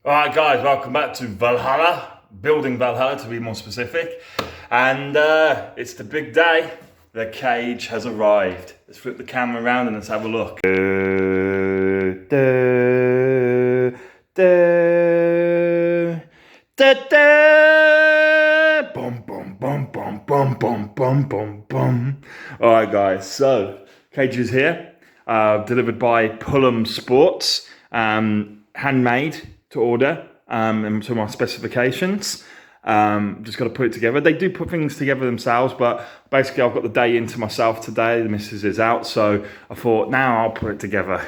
Alright guys, welcome back to Valhalla, building Valhalla to be more specific. And it's the big day, the cage has arrived. Let's flip the camera around and let's have a look. Boom, boom, boom, boom, boom, boom, boom, boom, boom. Alright guys, so cage is here, delivered by Pullum Sports, handmade to order and to my specifications. Just got to put it together. They do put things together themselves, but basically I've got the day into myself today. The missus is out, so I thought now I'll put it together.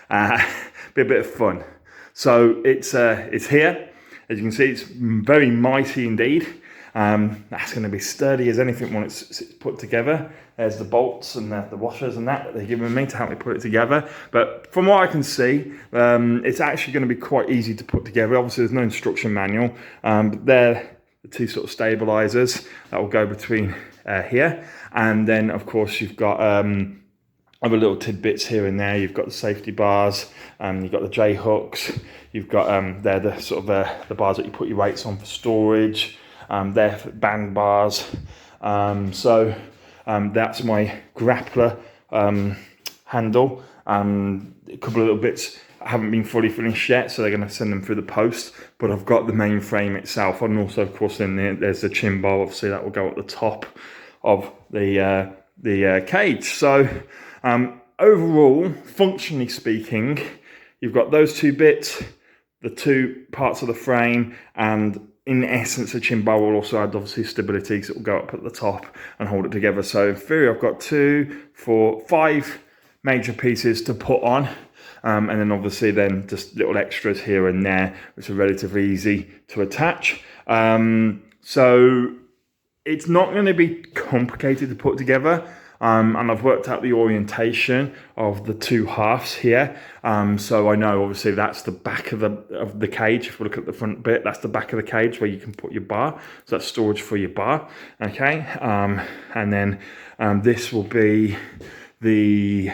Be a bit of fun. So it's here. As you can see, it's very mighty indeed. That's going to be sturdy as anything when it's put together. There's the bolts and the washers and that they're giving me to help me put it together. But from what I can see, it's actually going to be quite easy to put together. Obviously, there's no instruction manual, but they're the two sort of stabilizers that will go between here. And then, of course, you've got other little tidbits here and there. You've got the safety bars, you've got the Jayhawks, you've got they're the sort of the bars that you put your weights on for storage. They're band bars. That's my grappler handle. A couple of little bits haven't been fully finished yet, so they're going to send them through the post. But I've got the main frame itself, and also, of course, then there's the chin bar. Obviously, that will go at the top of the cage. So overall, functionally speaking, you've got those two bits, the two parts of the frame, and in essence, the chin bar will also add obviously stability, because it will go up at the top and hold it together. So in theory, I've got 2, 4, 5 major pieces to put on. And then obviously then just little extras here and there, which are relatively easy to attach. So it's not going to be complicated to put together. And I've worked out the orientation of the two halves here. So I know obviously that's the back of the cage. If we look at the front bit, that's the back of the cage where you can put your bar. So that's storage for your bar. Okay. And then this will be the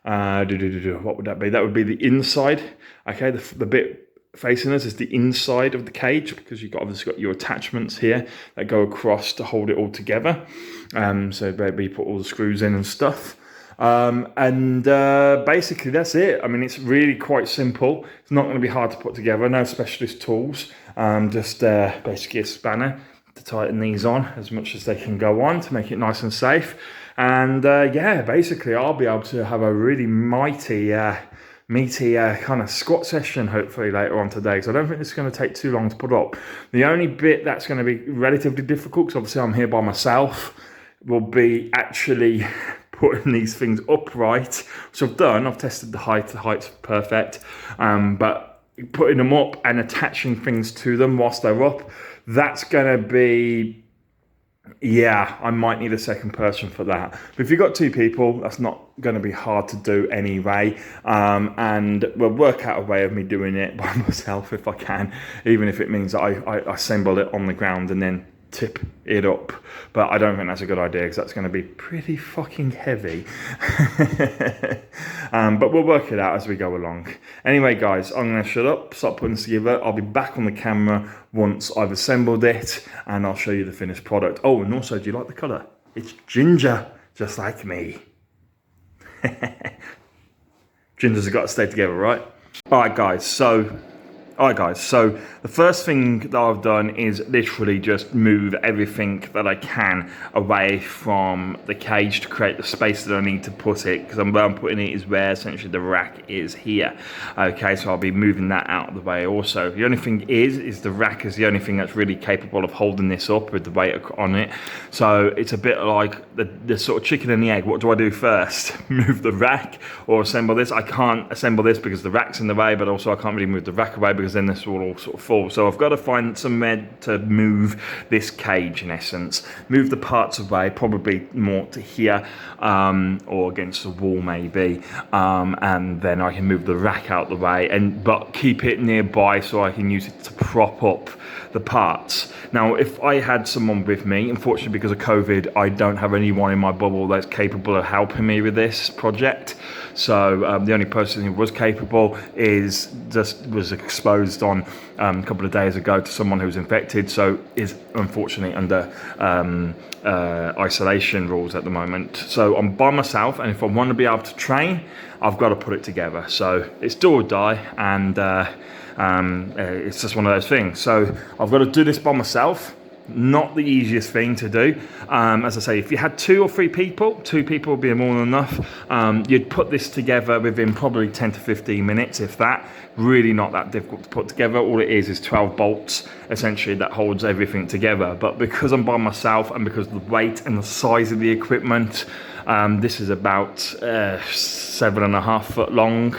what would that be? That would be the inside. Okay, the bit facing us is the inside of the cage, because you've obviously got your attachments here that go across to hold it all together. So maybe you put all the screws in and stuff. Basically that's it. I mean, it's really quite simple. It's not going to be hard to put together. No specialist tools. Just basically a spanner to tighten these on as much as they can go on to make it nice and safe. And yeah, basically I'll be able to have a really mighty meaty kind of squat session hopefully later on today, because I don't think it's going to take too long to put up. The only bit that's going to be relatively difficult, because obviously I'm here by myself, will be actually putting these things upright, which I've done. I've tested the height's perfect, but putting them up and attaching things to them whilst they're up, that's going to be, yeah, I might need a second person for that. But if you've got 2 people, that's not going to be hard to do anyway. And we'll work out a way of me doing it by myself if I can, even if it means that I assemble it on the ground and then tip it up. But I don't think that's a good idea, because that's going to be pretty fucking heavy. But we'll work it out as we go along. Anyway, guys, I'm going to shut up, start putting this together. I'll be back on the camera once I've assembled it, and I'll show you the finished product. Oh, and also, do you like the colour? It's ginger, just like me. Gingers have got to stay together, right? All right, guys, so the first thing that I've done is literally just move everything that I can away from the cage to create the space that I need to put it, because where I'm putting it is where essentially the rack is here. Okay, so I'll be moving that out of the way also. The only thing is the rack is the only thing that's really capable of holding this up with the weight on it. So it's a bit like the sort of chicken and the egg. What do I do first? Move the rack or assemble this? I can't assemble this because the rack's in the way, but also I can't really move the rack away, because then this will all sort of fall. So I've got to find somewhere to move this cage, in essence. Move the parts away, probably more to here, or against the wall maybe, and then I can move the rack out the way, but keep it nearby so I can use it to prop up the parts. Now, if I had someone with me, unfortunately because of COVID, I don't have anyone in my bubble that's capable of helping me with this project. So the only person who was capable was exposed exposed on a couple of days ago to someone who was infected, so is unfortunately under isolation rules at the moment. So I'm by myself, and if I want to be able to train, I've got to put it together. So it's do or die, and it's just one of those things. So I've got to do this by myself. Not the easiest thing to do. As I say, if you had 2 or 3 people, 2 people would be more than enough. You'd put this together within probably 10 to 15 minutes, if that. Really not that difficult to put together. All it is 12 bolts, essentially, that holds everything together. But because I'm by myself, and because of the weight and the size of the equipment, this is about 7.5 foot long.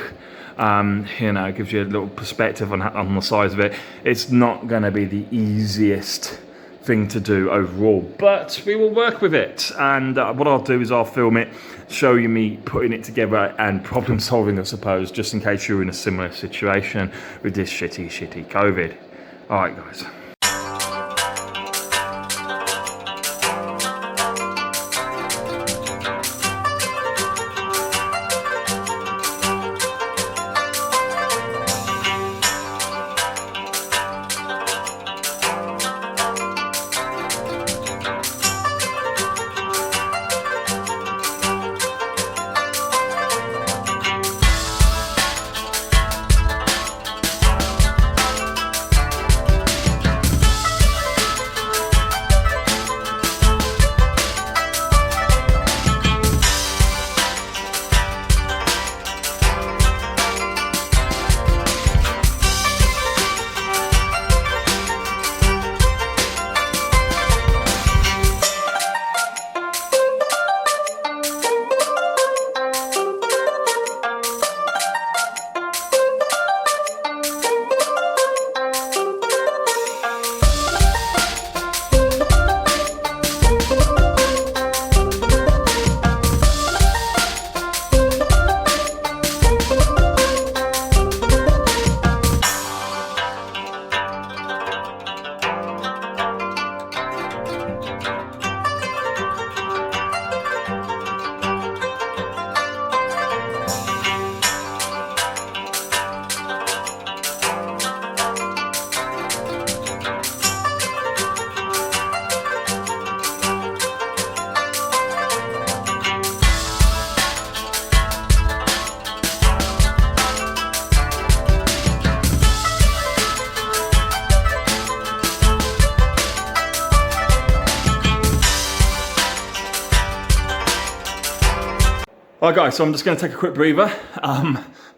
You know, it gives you a little perspective on the size of it. It's not going to be the easiest thing to do overall, but we will work with it. And what I'll do is I'll film it, show you me putting it together and problem solving, I suppose, just in case you're in a similar situation with this shitty COVID. All right, guys. Alright guys, so I'm just going to take a quick breather.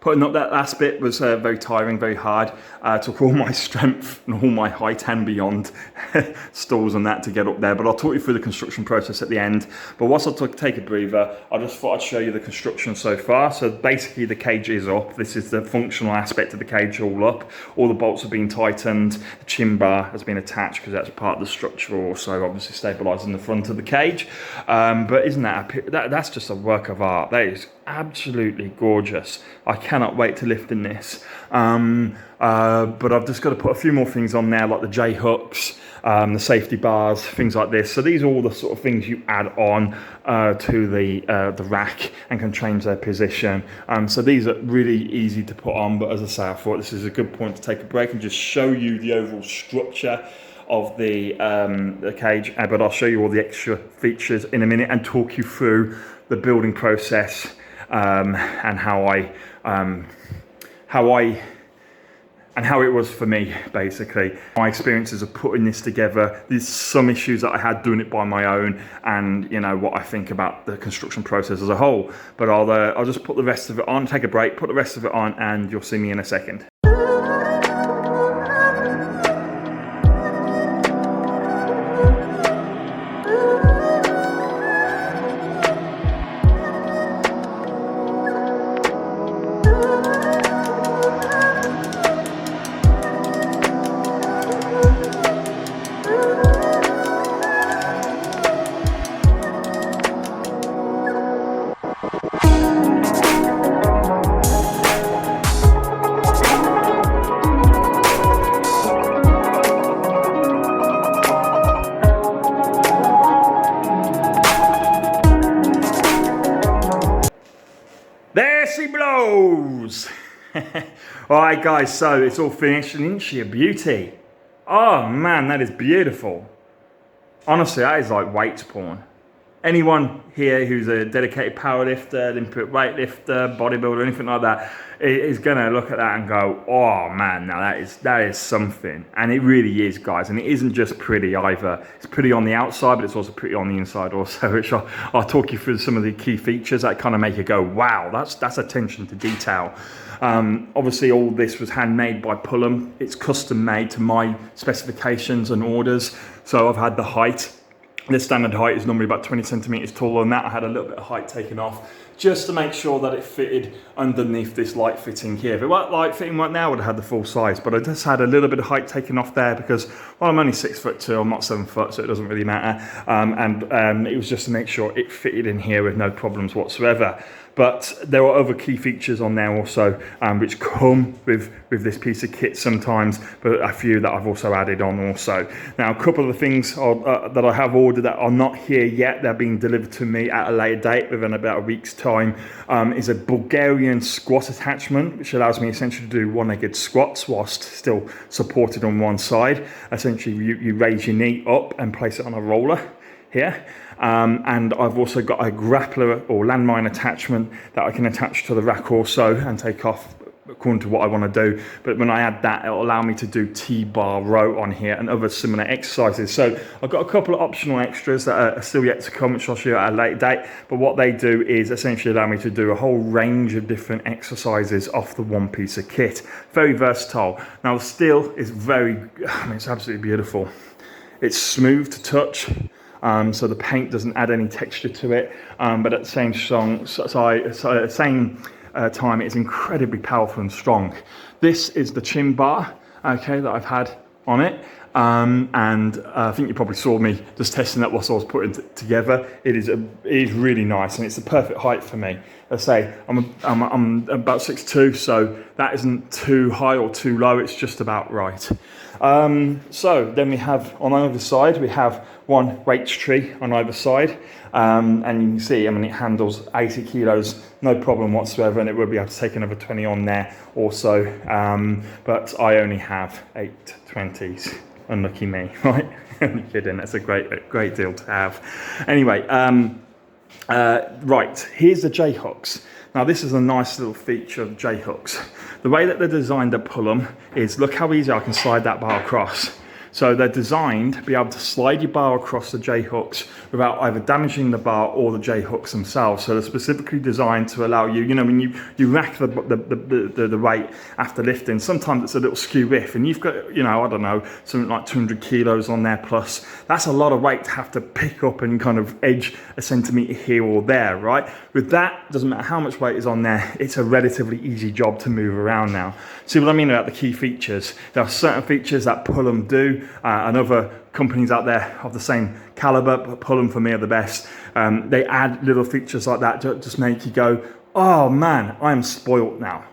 Putting up that last bit was very tiring, very hard. Took all my strength and all my height and beyond stalls and that to get up there. But I'll talk you through the construction process at the end. But whilst I take a breather, I just thought I'd show you the construction so far. So basically the cage is up. This is the functional aspect of the cage all up. All the bolts have been tightened. The chin bar has been attached because that's part of the structure, also obviously stabilising the front of the cage. But isn't that's just a work of art. That is absolutely gorgeous. I cannot wait to lift in this. But I've just got to put a few more things on there, like the Jayhawks, the safety bars, things like this. So these are all the sort of things you add on to the rack and can change their position. So these are really easy to put on, but as I say, I thought this is a good point to take a break and just show you the overall structure of the cage. But I'll show you all the extra features in a minute and talk you through the building process and how it was for me, basically. My experiences of putting this together, there's some issues that I had doing it by my own, and you know what I think about the construction process as a whole. But I'll just put the rest of it on, take a break, put the rest of it on, and you'll see me in a second. All right, guys, so it's all finished, and isn't she a beauty? Oh man, that is beautiful. Honestly, that is like weights porn. Anyone here who's a dedicated powerlifter, Olympic weightlifter, bodybuilder, anything like that, is gonna look at that and go, "Oh man, now that is something." And it really is, guys. And it isn't just pretty either. It's pretty on the outside, but it's also pretty on the inside also. Which I'll talk you through some of the key features that kind of make you go, "Wow, that's attention to detail." Obviously, all this was handmade by Pullum. It's custom made to my specifications and orders. So I've had the height. The standard height is normally about 20 centimeters taller than that. I had a little bit of height taken off just to make sure that it fitted underneath this light fitting here. If it weren't light fitting right now, I would have had the full size, but I just had a little bit of height taken off there because, well, I'm only 6'2", I'm not 7 foot, so it doesn't really matter. And it was just to make sure it fitted in here with no problems whatsoever. But there are other key features on there also, which come with this piece of kit sometimes, but a few that I've also added on also. Now, a couple of the things that I have ordered that are not here yet, they're being delivered to me at a later date within about a week's time, is a Bulgarian squat attachment, which allows me essentially to do one-legged squats whilst still supported on one side. Essentially, you raise your knee up and place it on a roller here. And I've also got a grappler or landmine attachment that I can attach to the rack also and take off according to what I want to do. But when I add that, it'll allow me to do T-bar row on here and other similar exercises. So I've got a couple of optional extras that are still yet to come, which I'll show you at a later date. But what they do is essentially allow me to do a whole range of different exercises off the one piece of kit. Very versatile. Now the steel is it's absolutely beautiful. It's smooth to touch. So the paint doesn't add any texture to it, but at the same time, it's incredibly powerful and strong. This is the chin bar, okay, that I've had on it, and I think you probably saw me just testing that whilst I was putting it together. It is really nice, and it's the perfect height for me. Let's say I'm about 6'2", so that isn't too high or too low. It's just about right. So then we have on either side, we have one weights tree on either side, and you can see, I mean, it handles 80 kilos, no problem whatsoever, and it will be able to take another 20 on there also, but I only have 8 20s. Unlucky me, right? I'm kidding, that's a great deal to have. Anyway, right, here's the Jayhawks. Now this is a nice little feature of Jayhawks. The way that they're designed at Pullum is, look how easy I can slide that bar across. So they're designed to be able to slide your bar across the Jayhawks without either damaging the bar or the Jayhawks themselves. So they're specifically designed to allow you, when you rack the weight after lifting, sometimes it's a little skew if, and you've got, I don't know, something like 200 kilos on there plus. That's a lot of weight to have to pick up and kind of edge a centimetre here or there, right? With that, doesn't matter how much weight is on there, it's a relatively easy job to move around now. See what I mean about the key features? There are certain features that Pullum do, and other companies out there of the same caliber, but Pullum for me are the best. They add little features like that to just make you go, oh man, I'm spoilt now,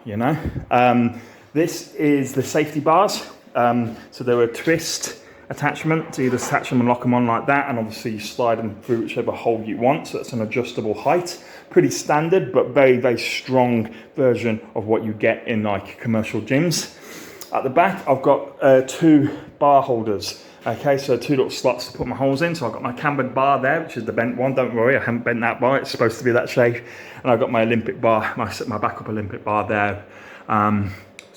This is the safety bars. So they're a twist attachment to either attach them and lock them on like that, and obviously you slide them through whichever hole you want, so it's an adjustable height. Pretty standard, but very, very strong version of what you get in like commercial gyms. At the back, I've got 2 bar holders. Okay, so 2 little slots to put my holes in. So I've got my cambered bar there, which is the bent one. Don't worry, I haven't bent that bar. It's supposed to be that shape. And I've got my Olympic bar, my backup Olympic bar there.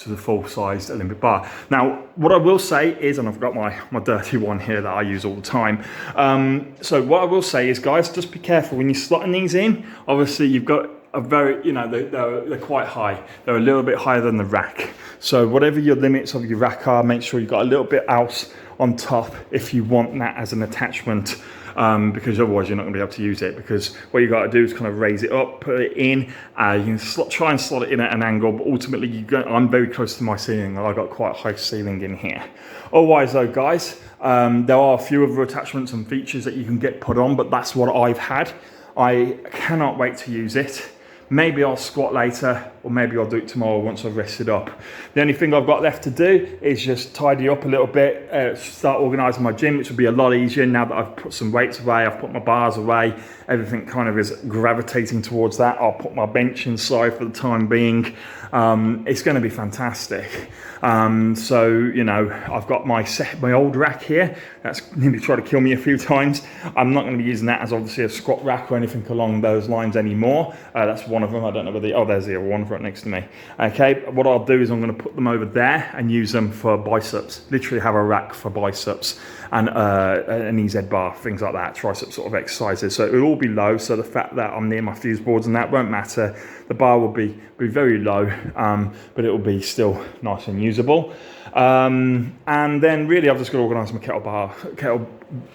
To the full-sized Olympic bar. Now, what I will say is, and I've got my dirty one here that I use all the time. So what I will say is, guys, just be careful when you're slotting these in. Obviously, you've got a very, they're quite high. They're a little bit higher than the rack. So whatever your limits of your rack are, make sure you've got a little bit else on top if you want that as an attachment. Because otherwise you're not going to be able to use it, because what you got to do is kind of raise it up, put it in, you can try and slot it in at an angle, but ultimately I'm very close to my ceiling, and I've got quite a high ceiling in here. Otherwise though, guys, there are a few other attachments and features that you can get put on, but that's what I've had. I cannot wait to use it. Maybe I'll squat later or maybe I'll do it tomorrow once I've rested up. The only thing I've got left to do is just tidy up a little bit, start organising my gym, which will be a lot easier now that I've put some weights away, I've put my bars away, everything kind of is gravitating towards that. I'll put my bench inside for the time being. It's going to be fantastic. So, you know, I've got my old rack here. That's nearly tried to kill me a few times. I'm not going to be using that as obviously a squat rack or anything along those lines anymore. That's one of them. I don't know whether, oh, there's the other one right next to me. Okay, what I'll do is I'm going to put them over there and use them for biceps. Literally have a rack for biceps and an EZ bar, things like that, tricep sort of exercises. So it will all be low. So the fact that I'm near my fuse boards and that won't matter. The bar will be very low, but it will be still nice and usable. And then really I've just got to organise my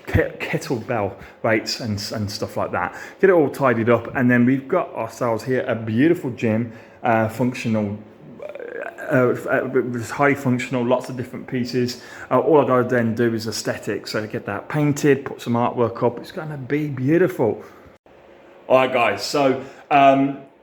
kettlebell weights and stuff like that. Get it all tidied up, and then we've got ourselves here a beautiful gym, functional. It's highly functional, lots of different pieces. All I gotta then do is aesthetics. So get that painted, put some artwork up. It's gonna be beautiful. All right, guys. So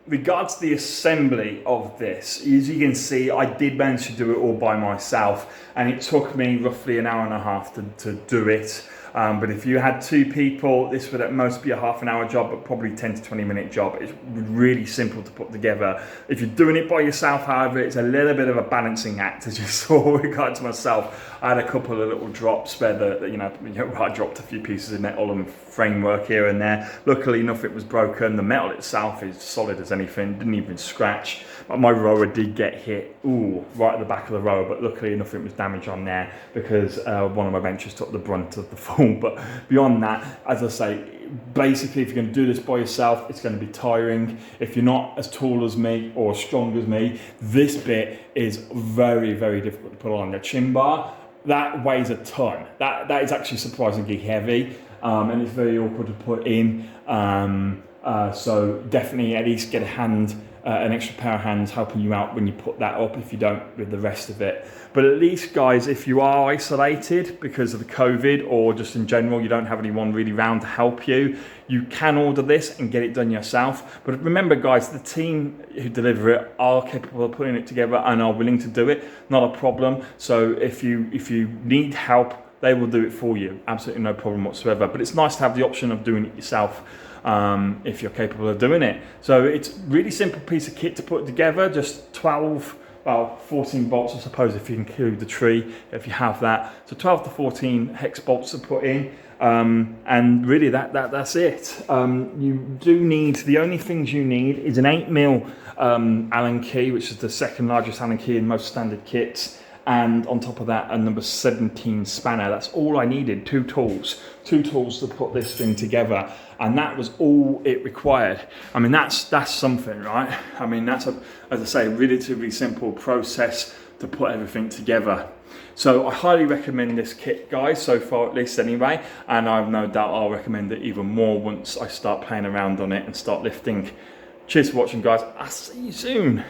regards to the assembly of this, as you can see, I did manage to do it all by myself, and it took me roughly an hour and a half to do it. But if you had two people, this would at most be a half an hour job, but probably 10 to 20 minute job. It's really simple to put together. If you're doing it by yourself, however, it's a little bit of a balancing act, as you saw with regard to myself. I had a couple of little drops where I dropped a few pieces of metal framework here and there. Luckily enough, it was broken. The metal itself is solid as anything, didn't even scratch. But my rower did get hit, right at the back of the rower, but luckily enough, it was damage on there because one of my benches took the brunt of the fall. But beyond that, as I say, basically, if you're going to do this by yourself, it's going to be tiring. If you're not as tall as me or as strong as me, this bit is very, very difficult to put on. The chin bar, that weighs a ton. That is actually surprisingly heavy, and it's very awkward to put in. So definitely at least get an extra pair of hands helping you out when you put that up, if you don't with the rest of it. But at least, guys, if you are isolated because of the COVID or just in general, you don't have anyone really around to help you, you can order this and get it done yourself. But remember, guys, the team who deliver it are capable of putting it together and are willing to do it. Not a problem. So if you need help, they will do it for you. Absolutely no problem whatsoever. But it's nice to have the option of doing it yourself if you're capable of doing it. So it's really simple piece of kit to put together, just 14 bolts, I suppose, if you include the tree, if you have that. So 12 to 14 hex bolts to put in, and really that's it. You do need, the only things you need is an 8mm Allen key, which is the second largest Allen key in most standard kits. And on top of that, a number 17 spanner. That's all I needed, two tools to put this thing together. And that was all it required. I mean, that's something, right? I mean, that's, as I say, a relatively simple process to put everything together. So I highly recommend this kit, guys, so far at least anyway. And I've no doubt I'll recommend it even more once I start playing around on it and start lifting. Cheers for watching, guys. I'll see you soon.